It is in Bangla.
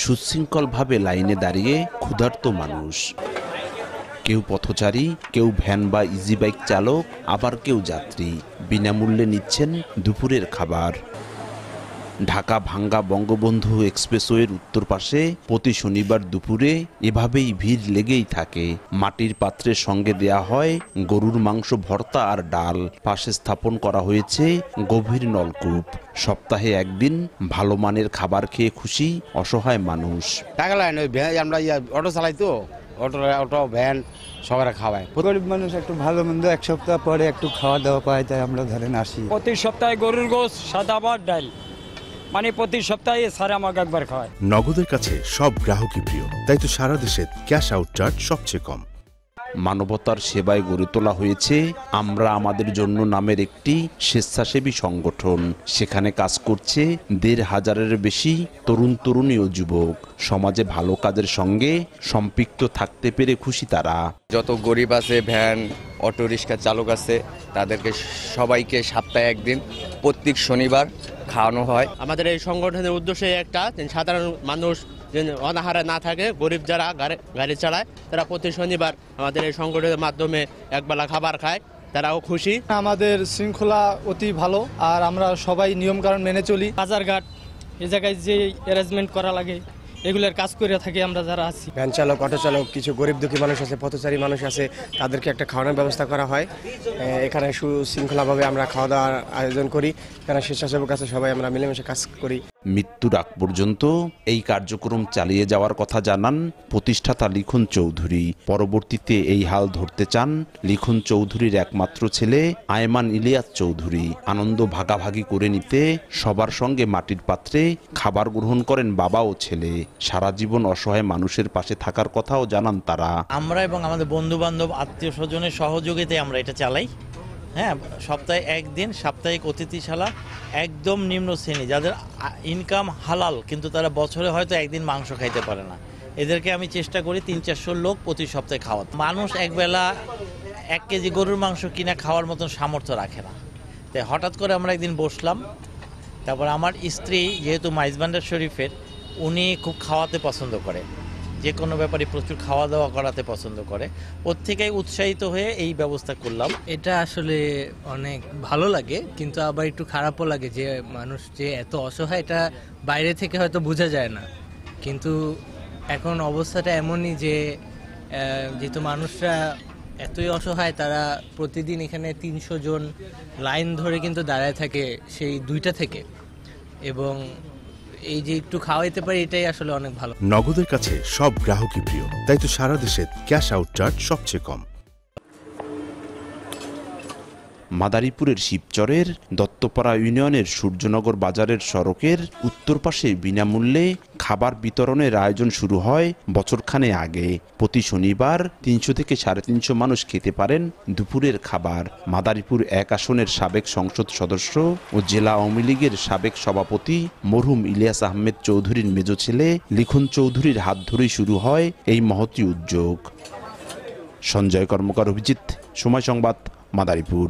সুশৃঙ্খলভাবে লাইনে দাঁড়িয়ে ক্ষুধার্ত মানুষ। কেউ পথচারী, কেউ ভ্যান বা ইজি বাইক চালক, আবার কেউ যাত্রী বিনামূল্যে নিচ্ছেন দুপুরের খাবার। ঢাকা ভাঙ্গা বঙ্গবন্ধু এক্সপ্রেসওয়ের উত্তর পাশে প্রতি শনিবার দুপুরে এভাবেই ভিড় লেগেই থাকে। মাটির পাত্রের সঙ্গে দেয়া হয় গরুর মাংস ভর্তা আর ডাল। পাশে স্থাপন করা হয়েছে গভীর নলকূপ। সপ্তাহে একদিন ভালো মানের খাবার খেয়ে খুশি অসহায় মানুষ। টাকা লাইন আমরা অটো চালাই তো, অটো ভ্যান সবাই খাওয়ায়। গরিব মানুষ একটু ভালো মন্দ এক সপ্তাহ পরে একটু খাওয়া দাওয়া পায়, তাই আমরা ধরেন আসি। প্রতি সপ্তাহে গরুর গোশত, সাদা ভাত, ডাল, মানে প্রতি সপ্তাহে স্যার আমাকে একবার খাওয়ায়। নগদের কাছে সব গ্রাহকই প্রিয়, তাই তো সারা দেশে ক্যাশ আউট চার্জ সবচেয়ে কম। মানবতার সেবায় গড়ে তোলা হয়েছে আমরা আমাদের জন্য নামের একটি স্বেচ্ছাসেবী সংগঠন। সেখানে কাজ করছে ১৫০০-এর বেশি তরুণ তরুণী ও যুবক। সমাজে ভালো কাজের সঙ্গে সম্পৃক্ত থাকতে পেরে খুশি তারা। যত গরিব আছে, ভ্যান অটো রিক্সা চালক আছে, তাদেরকে সবাইকে সপ্তাহে একদিন প্রত্যেক শনিবার খাওয়ানো হয়। আমাদের এই সংগঠনের উদ্দেশ্য একটা, সাধারণ মানুষ যেন অনাহারে না থাকে, গরিব যারা গাড়ি চালায় তারা প্রতি শনিবার আমাদের এই সংগঠনের মাধ্যমে একবেলা খাবার খায়, তারাও খুশি। আমাদের শৃঙ্খলা অতি ভালো, আর আমরা সবাই নিয়মকানুন মেনে চলি। বাজারঘাট এই জায়গায় যে অ্যারেঞ্জমেন্ট করা লাগে এগুলোর কাজ করে থাকি আমরা যারা আছি। ভ্যান চালক, অটো চালক, কিছু গরিব দুঃখী মানুষ আছে, পথচারী মানুষ আছে, তাদেরকে একটা খাওয়ানোর ব্যবস্থা করা হয়। এখানে সুশৃঙ্খলাভাবে আমরা খাওয়া দাওয়ার আয়োজন করি। এখানে স্বেচ্ছাসেবক আছে, সবাই আমরা মিলেমিশে কাজ করি। মৃত্যুর আগ পর্যন্ত এই কার্যক্রম চালিয়ে যাওয়ার কথা জানান প্রতিষ্ঠাতা লিখন চৌধুরী। পরবর্তীতে এই হাল ধরতে চান লিখন চৌধুরীর একমাত্র ছেলে আয়মান ইলিয়াস চৌধুরী। আনন্দ ভাগাভাগি করে নিতে সবার সঙ্গে মাটির পাত্রে খাবার গ্রহণ করেন বাবা ও ছেলে। সারা জীবন অসহায় মানুষের পাশে থাকার কথাও জানান তারা। আমরা এবং আমাদের বন্ধু বান্ধব, আত্মীয় স্বজনের সহযোগিতায় আমরা এটা চালাই। হ্যাঁ, সপ্তাহে একদিন সাপ্তাহিক অতিথিশালা, একদম নিম্ন শ্রেণী যাদের ইনকাম হালাল, কিন্তু তারা বছরে হয়তো একদিন মাংস খাইতে পারে না, এদেরকে আমি চেষ্টা করি ৩-৪০০ লোক প্রতি সপ্তাহে খাওয়াতে। মানুষ একবেলা 1 কেজি গরুর মাংস কিনা খাওয়ার মতন সামর্থ্য রাখে না। তাই হঠাৎ করে আমরা একদিন বসলাম। তারপর আমার স্ত্রী যেহেতু মাইজবান্ডার শরীফের, উনি খুব খাওয়াতে পছন্দ করে, যে কোনো ব্যাপারে প্রচুর খাওয়া দাওয়া করাতে পছন্দ করে। ওর থেকেই উৎসাহিত হয়ে এই ব্যবস্থা করলাম। এটা আসলে অনেক ভালো লাগে, কিন্তু আবার একটু খারাপও লাগে যে মানুষ যে এত অসহায়, এটা বাইরে থেকে হয়তো বোঝা যায় না, কিন্তু এখন অবস্থাটা এমনই যে যেহেতু মানুষরা এতই অসহায়, তারা প্রতিদিন এখানে ৩০০ জন লাইন ধরে কিন্তু দাঁড়ায় থাকে সেই 2টা থেকে, এবং এই যে একটু খাওয়াইতে পারি এটাই আসলে অনেক ভালো। নগদের কাছে সব গ্রাহকই প্রিয়, তাই তো সারা দেশে ক্যাশ আউট চার্জ সবচেয়ে কম। মাদারীপুরের শিবচরের দত্তপাড়া ইউনিয়নের সূর্যনগর বাজারের সড়কের উত্তর পাশে বিনামূল্যে খাবার বিতরণের আয়োজন শুরু হয় বছরখানে আগে। প্রতি শনিবার ৩০০ থেকে ৩৫০ মানুষ খেতে পারেন দুপুরের খাবার। মাদারীপুর ১ আসনের সাবেক সংসদ সদস্য ও জেলা আওয়ামী লীগের সাবেক সভাপতি মরহুম ইলিয়াস আহমেদ চৌধুরীর মেজ ছেলে লিখন চৌধুরীর হাত ধরেই শুরু হয় এই মহতী উদ্যোগ। সঞ্জয় কর্মকার, অভিজিৎ, সময় সংবাদ, মাদারীপুর।